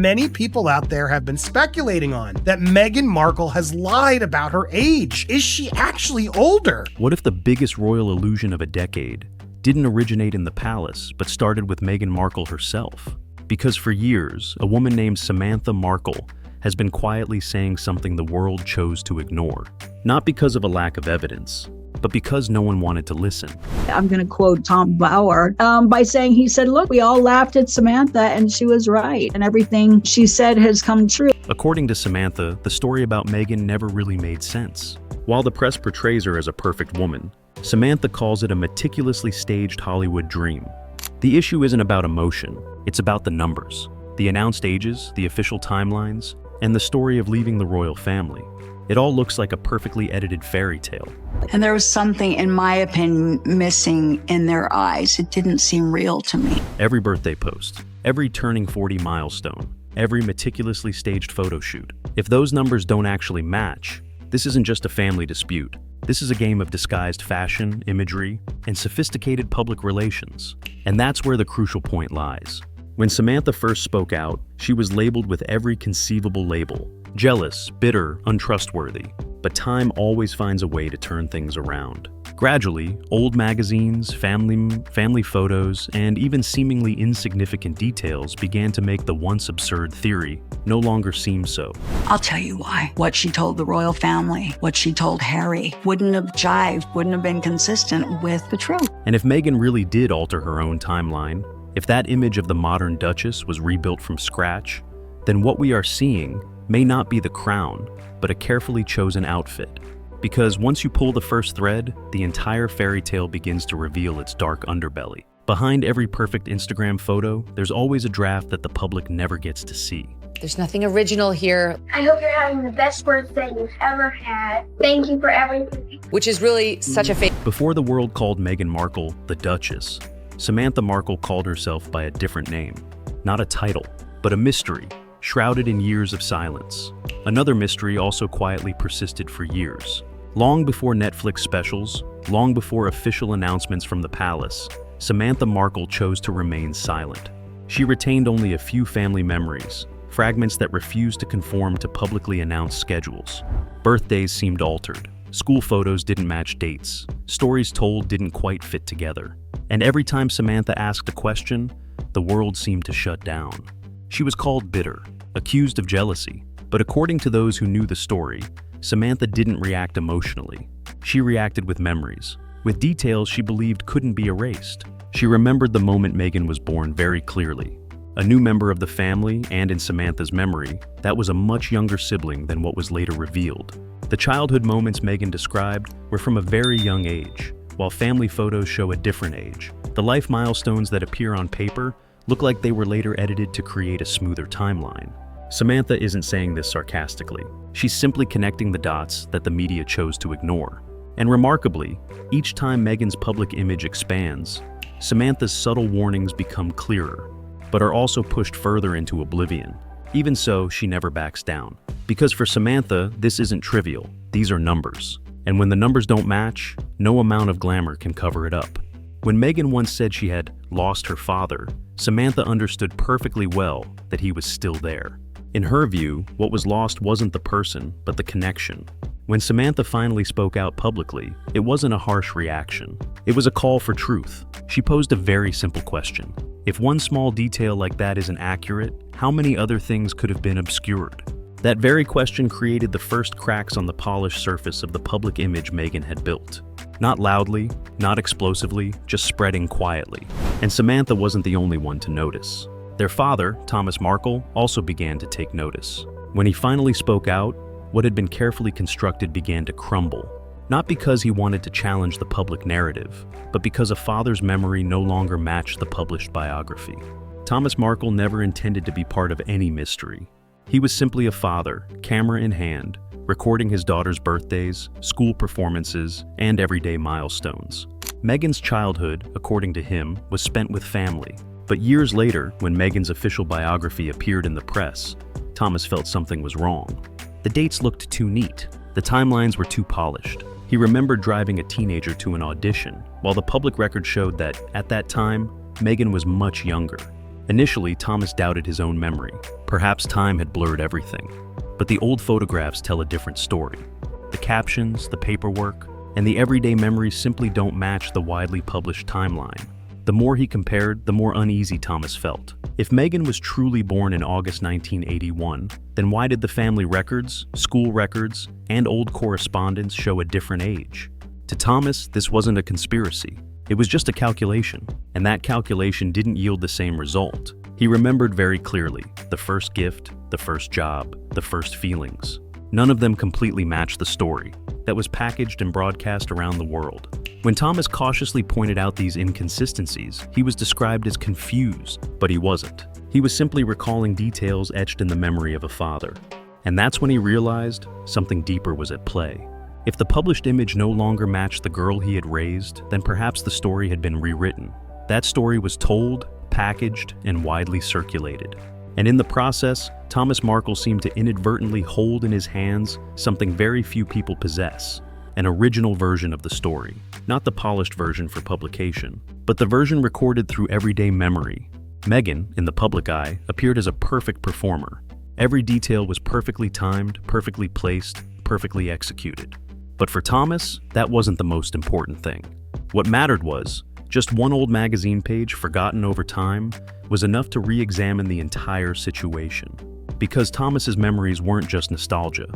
many people out there have been speculating on, that Meghan Markle has lied about her age. Is she actually older? What if the biggest royal illusion of a decade didn't originate in the palace, but started with Meghan Markle herself? Because for years, a woman named Samantha Markle has been quietly saying something the world chose to ignore. Not because of a lack of evidence, but because no one wanted to listen. I'm going to quote Tom Bauer by saying, he said, look, we all laughed at Samantha and she was right, and everything she said has come true. According to Samantha, the story about Meghan never really made sense. While the press portrays her as a perfect woman, Samantha calls it a meticulously staged Hollywood dream. The issue isn't about emotion, it's about the numbers, the announced ages, the official timelines, and the story of leaving the royal family. It all looks like a perfectly edited fairy tale. And there was something, in my opinion, missing in their eyes. It didn't seem real to me. Every birthday post, every turning 40 milestone, every meticulously staged photo shoot. If those numbers don't actually match, this isn't just a family dispute. This is a game of disguised fashion, imagery, and sophisticated public relations. And that's where the crucial point lies. When Samantha first spoke out, she was labeled with every conceivable label: jealous, bitter, untrustworthy. But time always finds a way to turn things around. Gradually, old magazines, family photos, and even seemingly insignificant details began to make the once absurd theory no longer seem so. I'll tell you why. What she told the royal family, what she told Harry, wouldn't have jived, wouldn't have been consistent with the truth. And if Meghan really did alter her own timeline, if that image of the modern Duchess was rebuilt from scratch, then what we are seeing may not be the crown, but a carefully chosen outfit. Because once you pull the first thread, the entire fairy tale begins to reveal its dark underbelly. Behind every perfect Instagram photo, there's always a draft that the public never gets to see. There's nothing original here. I hope you're having the best birthday you've ever had. Thank you for everything. Which is really such a fake. Before the world called Meghan Markle the Duchess, Samantha Markle called herself by a different name. Not a title, but a mystery, shrouded in years of silence. Another mystery also quietly persisted for years. Long before Netflix specials, long before official announcements from the palace, Samantha Markle chose to remain silent. She retained only a few family memories, fragments that refused to conform to publicly announced schedules. Birthdays seemed altered. School photos didn't match dates. Stories told didn't quite fit together. And every time Samantha asked a question, the world seemed to shut down. She was called bitter, accused of jealousy, but according to those who knew the story, Samantha didn't react emotionally. She reacted with memories, with details she believed couldn't be erased. She remembered the moment Meghan was born very clearly. A new member of the family, and in Samantha's memory, that was a much younger sibling than what was later revealed. The childhood moments Meghan described were from a very young age, while family photos show a different age. The life milestones that appear on paper look like they were later edited to create a smoother timeline. Samantha isn't saying this sarcastically. She's simply connecting the dots that the media chose to ignore. And remarkably, each time Meghan's public image expands, Samantha's subtle warnings become clearer, but are also pushed further into oblivion. Even so, she never backs down. Because for Samantha, this isn't trivial. These are numbers. And when the numbers don't match, no amount of glamour can cover it up. When Meghan once said she had lost her father, Samantha understood perfectly well that he was still there. In her view, what was lost wasn't the person, but the connection. When Samantha finally spoke out publicly, it wasn't a harsh reaction. It was a call for truth. She posed a very simple question. If one small detail like that isn't accurate, how many other things could have been obscured? That very question created the first cracks on the polished surface of the public image Meghan had built. Not loudly, not explosively, just spreading quietly. And Samantha wasn't the only one to notice. Their father, Thomas Markle, also began to take notice. When he finally spoke out, what had been carefully constructed began to crumble. Not because he wanted to challenge the public narrative, but because a father's memory no longer matched the published biography. Thomas Markle never intended to be part of any mystery. He was simply a father, camera in hand, recording his daughter's birthdays, school performances, and everyday milestones. Meghan's childhood, according to him, was spent with family. But years later, when Meghan's official biography appeared in the press, Thomas felt something was wrong. The dates looked too neat. The timelines were too polished. He remembered driving a teenager to an audition, while the public record showed that, at that time, Meghan was much younger. Initially, Thomas doubted his own memory. Perhaps time had blurred everything. But the old photographs tell a different story. The captions, the paperwork, and the everyday memories simply don't match the widely published timeline. The more he compared, the more uneasy Thomas felt. If Meghan was truly born in August 1981, then why did the family records, school records, and old correspondence show a different age? To Thomas, this wasn't a conspiracy. It was just a calculation, and that calculation didn't yield the same result. He remembered very clearly the first gift, the first job, the first feelings. None of them completely matched the story that was packaged and broadcast around the world. When Thomas cautiously pointed out these inconsistencies, he was described as confused, but he wasn't. He was simply recalling details etched in the memory of a father. And that's when he realized something deeper was at play. If the published image no longer matched the girl he had raised, then perhaps the story had been rewritten. That story was told, packaged, and widely circulated. And in the process, Thomas Markle seemed to inadvertently hold in his hands something very few people possess: an original version of the story. Not the polished version for publication, but the version recorded through everyday memory. Meghan, in the public eye, appeared as a perfect performer. Every detail was perfectly timed, perfectly placed, perfectly executed. But for Thomas, that wasn't the most important thing. What mattered was, just one old magazine page forgotten over time was enough to re-examine the entire situation. Because Thomas's memories weren't just nostalgia,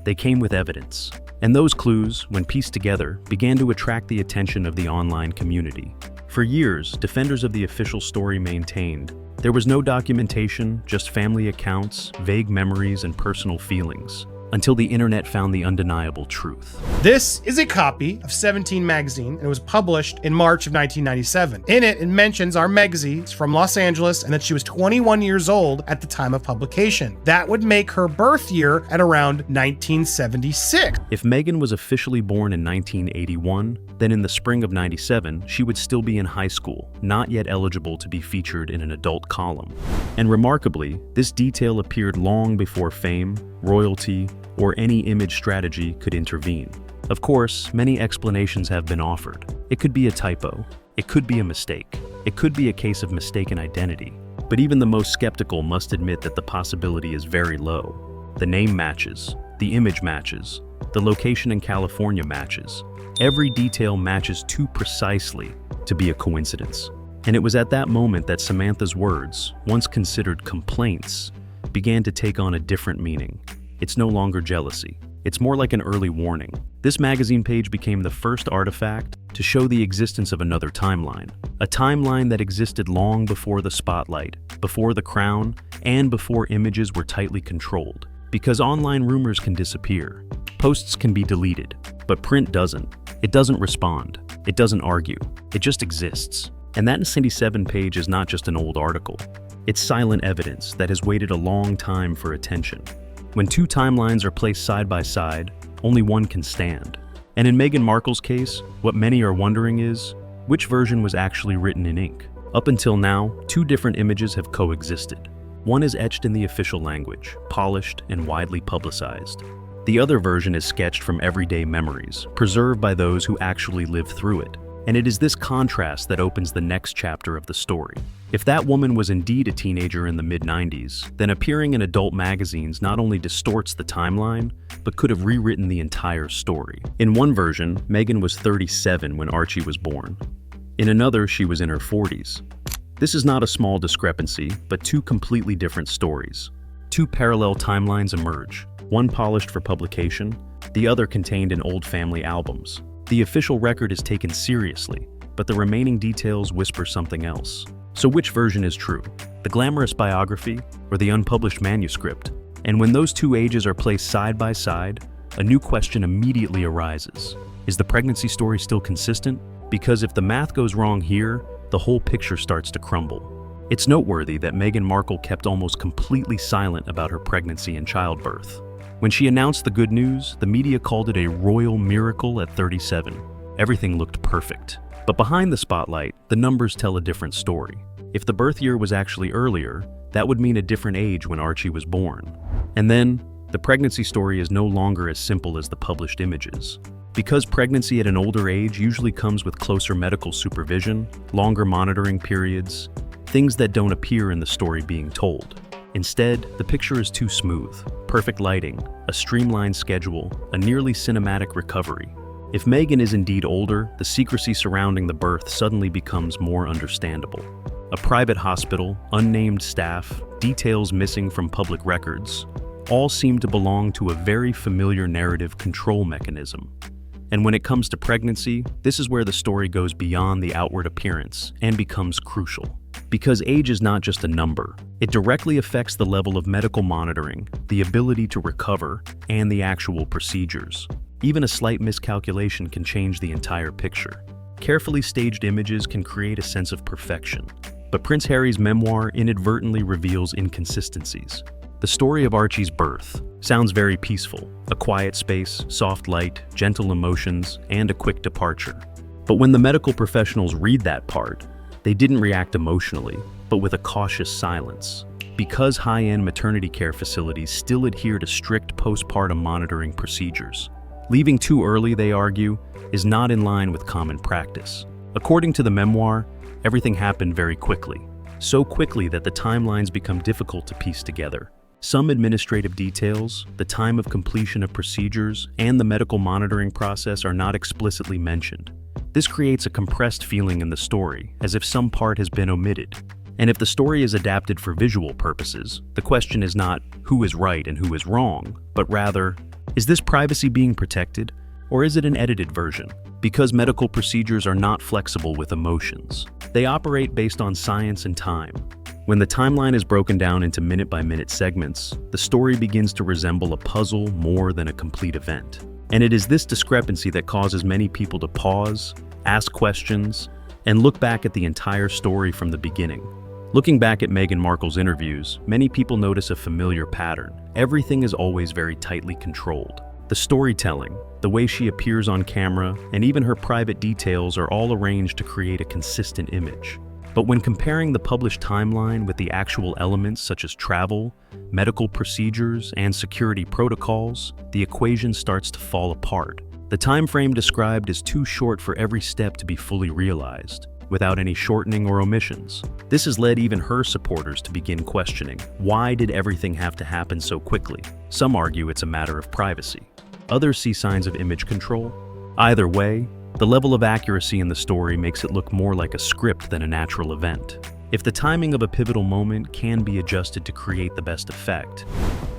they came with evidence. And those clues, when pieced together, began to attract the attention of the online community. For years, defenders of the official story maintained there was no documentation, just family accounts, vague memories, and personal feelings, until the internet found the undeniable truth. This is a copy of 17 magazine, and it was published in March of 1997. In it, it mentions our Megzy is from Los Angeles and that she was 21 years old at the time of publication. That would make her birth year at around 1976. If Meghan was officially born in 1981, then in the spring of 97, she would still be in high school, not yet eligible to be featured in an adult column. And remarkably, this detail appeared long before fame, royalty, or any image strategy could intervene. Of course, many explanations have been offered. It could be a typo. It could be a mistake. It could be a case of mistaken identity. But even the most skeptical must admit that the possibility is very low. The name matches. The image matches. The location in California matches. Every detail matches too precisely to be a coincidence. And it was at that moment that Samantha's words, once considered complaints, began to take on a different meaning. It's no longer jealousy. It's more like an early warning. This magazine page became the first artifact to show the existence of another timeline. A timeline that existed long before the spotlight, before the crown, and before images were tightly controlled. Because online rumors can disappear. Posts can be deleted, but print doesn't. It doesn't respond. It doesn't argue. It just exists. And that 97 page is not just an old article. It's silent evidence that has waited a long time for attention. When two timelines are placed side by side, only one can stand. And in Meghan Markle's case, what many are wondering is, which version was actually written in ink? Up until now, two different images have coexisted. One is etched in the official language, polished and widely publicized. The other version is sketched from everyday memories, preserved by those who actually lived through it. And it is this contrast that opens the next chapter of the story. If that woman was indeed a teenager in the mid-90s, then appearing in adult magazines not only distorts the timeline, but could have rewritten the entire story. In one version, Meghan was 37 when Archie was born. In another, she was in her 40s. This is not a small discrepancy, but two completely different stories. Two parallel timelines emerge, one polished for publication, the other contained in old family albums. The official record is taken seriously, but the remaining details whisper something else. So which version is true? The glamorous biography or the unpublished manuscript? And when those two ages are placed side by side, a new question immediately arises. Is the pregnancy story still consistent? Because if the math goes wrong here, the whole picture starts to crumble. It's noteworthy that Meghan Markle kept almost completely silent about her pregnancy and childbirth. When she announced the good news, the media called it a royal miracle at 37. Everything looked perfect. But behind the spotlight, the numbers tell a different story. If the birth year was actually earlier, that would mean a different age when Archie was born. And then, the pregnancy story is no longer as simple as the published images. Because pregnancy at an older age usually comes with closer medical supervision, longer monitoring periods, things that don't appear in the story being told. Instead, the picture is too smooth. Perfect lighting, a streamlined schedule, a nearly cinematic recovery. If Meghan is indeed older, the secrecy surrounding the birth suddenly becomes more understandable. A private hospital, unnamed staff, details missing from public records, all seem to belong to a very familiar narrative control mechanism. And when it comes to pregnancy, this is where the story goes beyond the outward appearance and becomes crucial. Because age is not just a number, it directly affects the level of medical monitoring, the ability to recover, and the actual procedures. Even a slight miscalculation can change the entire picture. Carefully staged images can create a sense of perfection. But Prince Harry's memoir inadvertently reveals inconsistencies. The story of Archie's birth sounds very peaceful, a quiet space, soft light, gentle emotions, and a quick departure. But when the medical professionals read that part, they didn't react emotionally, but with a cautious silence. Because high-end maternity care facilities still adhere to strict postpartum monitoring procedures. Leaving too early, they argue, is not in line with common practice. According to the memoir, everything happened very quickly. So quickly that the timelines become difficult to piece together. Some administrative details, the time of completion of procedures, and the medical monitoring process are not explicitly mentioned. This creates a compressed feeling in the story, as if some part has been omitted. And if the story is adapted for visual purposes, the question is not who is right and who is wrong, but rather, is this privacy being protected, or is it an edited version? Because medical procedures are not flexible with emotions. They operate based on science and time. When the timeline is broken down into minute-by-minute segments, the story begins to resemble a puzzle more than a complete event. And it is this discrepancy that causes many people to pause, ask questions, and look back at the entire story from the beginning. Looking back at Meghan Markle's interviews, many people notice a familiar pattern. Everything is always very tightly controlled. The storytelling, the way she appears on camera, and even her private details are all arranged to create a consistent image. But when comparing the published timeline with the actual elements such as travel, medical procedures, and security protocols, the equation starts to fall apart. The time frame described is too short for every step to be fully realized, without any shortening or omissions. This has led even her supporters to begin questioning, why did everything have to happen so quickly? Some argue it's a matter of privacy. Others see signs of image control. Either way, the level of accuracy in the story makes it look more like a script than a natural event. If the timing of a pivotal moment can be adjusted to create the best effect,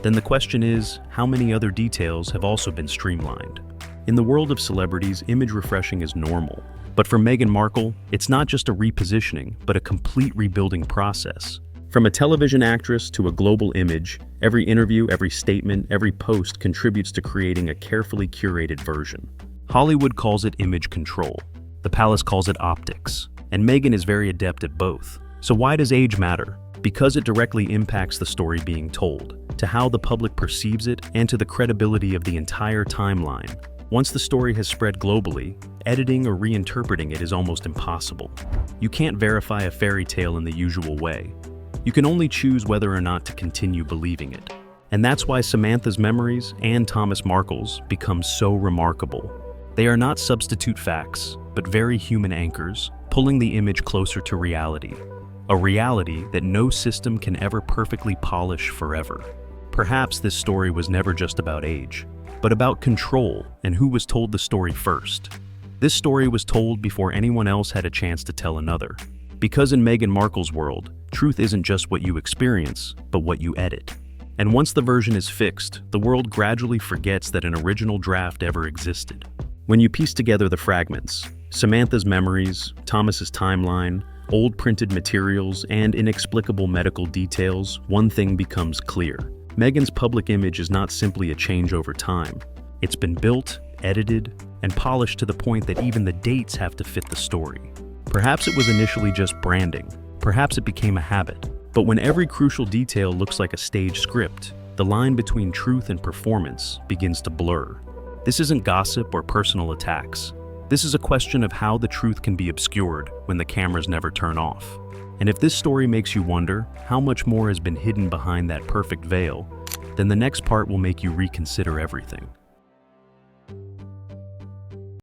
then the question is, how many other details have also been streamlined? In the world of celebrities, image refreshing is normal. But for Meghan Markle, it's not just a repositioning, but a complete rebuilding process. From a television actress to a global image, every interview, every statement, every post contributes to creating a carefully curated version. Hollywood calls it image control. The palace calls it optics. And Meghan is very adept at both. So why does age matter? Because it directly impacts the story being told, to how the public perceives it, and to the credibility of the entire timeline. Once the story has spread globally, editing or reinterpreting it is almost impossible. You can't verify a fairy tale in the usual way. You can only choose whether or not to continue believing it. And that's why Samantha's memories and Thomas Markle's become so remarkable. They are not substitute facts, but very human anchors, pulling the image closer to reality. A reality that no system can ever perfectly polish forever. Perhaps this story was never just about age, but about control and who was told the story first. This story was told before anyone else had a chance to tell another. Because in Meghan Markle's world, truth isn't just what you experience, but what you edit. And once the version is fixed, the world gradually forgets that an original draft ever existed. When you piece together the fragments, Samantha's memories, Thomas's timeline, old printed materials, and inexplicable medical details, one thing becomes clear. Meghan's public image is not simply a change over time. It's been built, edited, and polished to the point that even the dates have to fit the story. Perhaps it was initially just branding. Perhaps it became a habit. But when every crucial detail looks like a stage script, the line between truth and performance begins to blur. This isn't gossip or personal attacks. This is a question of how the truth can be obscured when the cameras never turn off. And if this story makes you wonder how much more has been hidden behind that perfect veil, then the next part will make you reconsider everything.